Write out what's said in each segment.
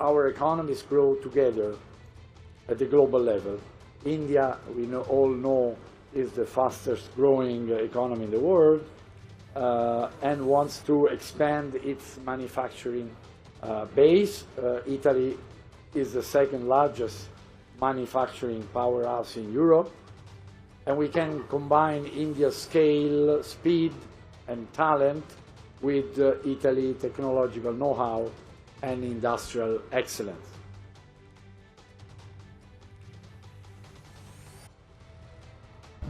our economies grow together at the global level. India, we all know, is the fastest growing economy in the world and wants to expand its manufacturing base. Italy is the second largest manufacturing powerhouse in Europe, and we can combine India's scale, speed and talent with Italy's technological know-how and industrial excellence.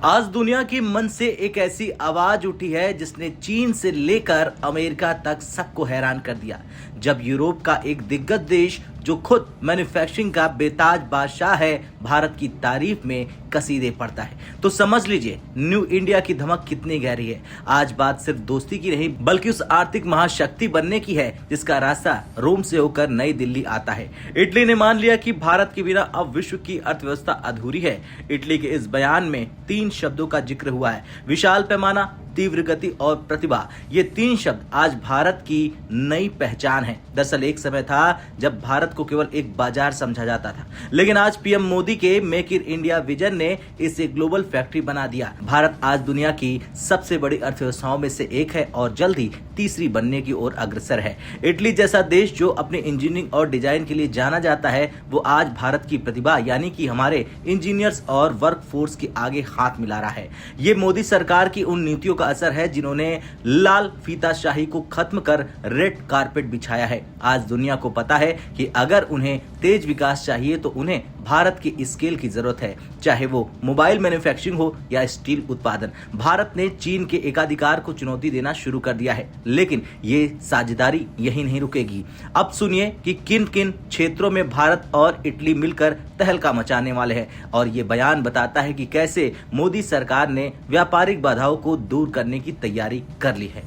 आज दुनिया के मन से एक ऐसी आवाज उठी है जिसने चीन से लेकर अमेरिका तक सबको हैरान कर दिया, जब यूरोप का एक दिग्गज देश जो खुद मैन्युफैक्चरिंग का बेताज बादशाह है, भारत की तारीफ में कसीदे पड़ता है। तो समझ लीजिए न्यू इंडिया की धमक कितनी गहरी है। आज बात सिर्फ दोस्ती की नहीं, बल्कि उस आर्थिक महाशक्ति बनने की है जिसका रास्ता रोम से होकर नई दिल्ली आता है। इटली ने मान लिया कि भारत के बिना अब विश्व की अर्थव्यवस्था अधूरी है। इटली के इस बयान में 3 शब्दों का जिक्र हुआ है: विशाल पैमाना, तीव्र गति और प्रतिभा। ये 3 शब्द आज भारत की नई पहचान है। दरअसल एक समय था जब भारत को केवल एक बाजार समझा जाता था, लेकिन आज पीएम मोदी के मेक इन इंडिया विजन ने इसे ग्लोबल फैक्ट्री बना दिया। भारत आज दुनिया की सबसे बड़ी अर्थव्यवस्थाओं में से एक है और जल्द ही तीसरी बनने की ओर अग्रसर है। इटली जैसा देश जो अपने इंजीनियरिंग और डिजाइन के लिए जाना जाता है, वो आज भारत की प्रतिभा यानी कि हमारे इंजीनियर्स और वर्क फोर्स के आगे हाथ मिला रहा है। ये मोदी सरकार की उन नीतियों का असर है जिन्होंने लाल फीताशाही को खत्म कर रेड कारपेट बिछाया है। आज दुनिया को पता है कि अगर उन्हें तेज विकास चाहिए तो उन्हें भारत की स्केल की जरूरत है, चाहे वो मोबाइल मैन्युफैक्चरिंग हो या स्टील उत्पादन। भारत ने चीन के एकाधिकार को चुनौती देना शुरू कर दिया है, लेकिन ये साझेदारी यही नहीं रुकेगी। अब सुनिए कि किन किन क्षेत्रों में भारत और इटली मिलकर तहलका मचाने वाले हैं, और ये बयान बताता है कि कैसे मोदी सरकार ने व्यापारिक बाधाओं को दूर करने की तैयारी कर ली है।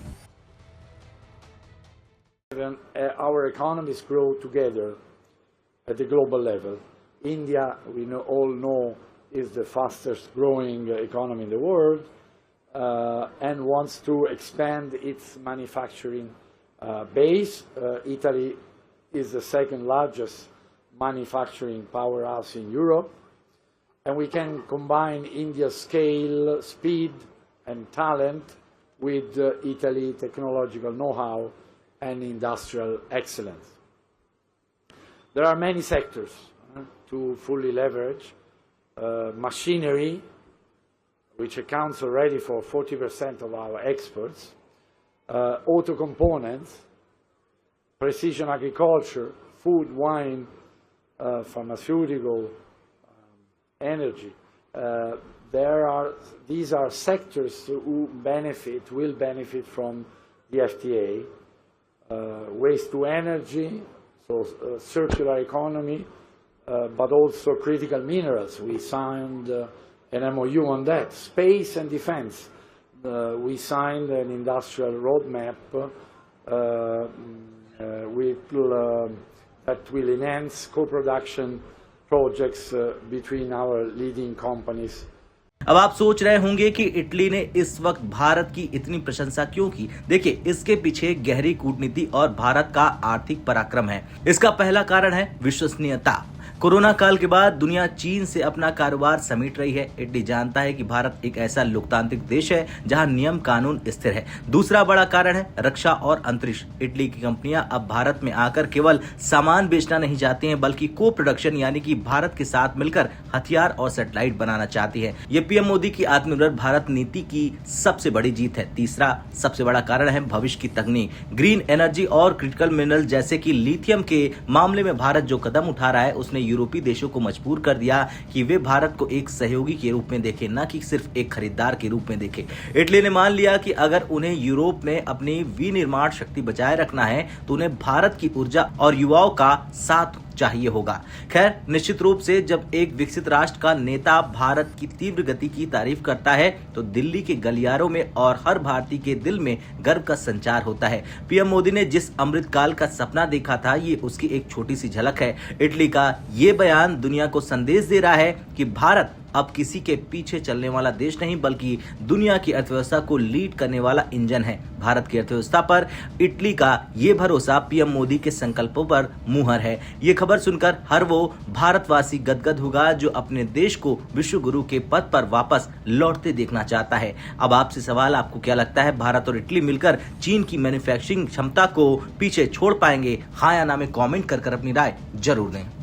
Our economies grow together at the global level. India, we all know, is the fastest growing economy in the world and wants to expand its manufacturing base. Italy is the second largest manufacturing powerhouse in Europe, and we can combine India's scale, speed and talent with Italy's technological know-how and industrial excellence. There are many sectors to fully leverage. Machinery, which accounts already for 40% of our exports, auto components, precision agriculture, food, wine, pharmaceutical, energy. These are sectors who will benefit from the FTA. Waste to energy, so circular economy, but also critical minerals. We signed an MOU on that. Space and defense. We signed an industrial roadmap that will enhance co-production projects between our leading companies. अब आप सोच रहे होंगे कि Italy ने इस वक्त भारत की इतनी प्रशंसा क्यों की। देखिए, इसके पीछे गहरी कूटनीति और भारत का आर्थिक पराक्रम है। इसका पहला कारण है विश्वसनीयता। कोरोना काल के बाद दुनिया चीन से अपना कारोबार समेट रही है। इटली जानता है कि भारत एक ऐसा लोकतांत्रिक देश है जहां नियम कानून स्थिर है। दूसरा बड़ा कारण है रक्षा और अंतरिक्ष। इटली की कंपनियां अब भारत में आकर केवल सामान बेचना नहीं चाहती हैं, बल्कि को प्रोडक्शन यानी कि भारत के साथ मिलकर हथियार और सैटेलाइट बनाना चाहती है। ये पीएम मोदी की आत्मनिर्भर भारत नीति की सबसे बड़ी जीत है। तीसरा सबसे बड़ा कारण है भविष्य की तकनीक। ग्रीन एनर्जी और क्रिटिकल मिनरल जैसे कि लिथियम के मामले में भारत जो कदम उठा रहा है, उसने यूरोपीय देशों को मजबूर कर दिया कि वे भारत को एक सहयोगी के रूप में देखें, न कि सिर्फ एक खरीदार के रूप में देखें। इटली ने मान लिया कि अगर उन्हें यूरोप में अपनी विनिर्माण शक्ति बचाए रखना है तो उन्हें भारत की ऊर्जा और युवाओं का साथ चाहिए होगा। खैर, निश्चित रूप से जब एक विकसित राष्ट्र का नेता भारत की तीव्र गति की तारीफ करता है तो दिल्ली के गलियारों में और हर भारतीय के दिल में गर्व का संचार होता है। पीएम मोदी ने जिस अमृतकाल का सपना देखा था, ये उसकी एक छोटी सी झलक है। इटली का ये बयान दुनिया को संदेश दे रहा है कि भारत अब किसी के पीछे चलने वाला देश नहीं बल्कि दुनिया की अर्थव्यवस्था को लीड करने वाला इंजन है। भारत की अर्थव्यवस्था पर इटली का ये भरोसा पीएम मोदी के संकल्पों पर मुहर है। ये खबर सुनकर हर वो भारतवासी गदगद होगा जो अपने देश को विश्व गुरु के पद पर वापस लौटते देखना चाहता है। अब आपसे सवाल, आपको क्या लगता है, भारत और इटली मिलकर चीन की मैन्युफैक्चरिंग क्षमता को पीछे छोड़ पाएंगे? हाँ या ना में कमेंट कर अपनी राय जरूर दें।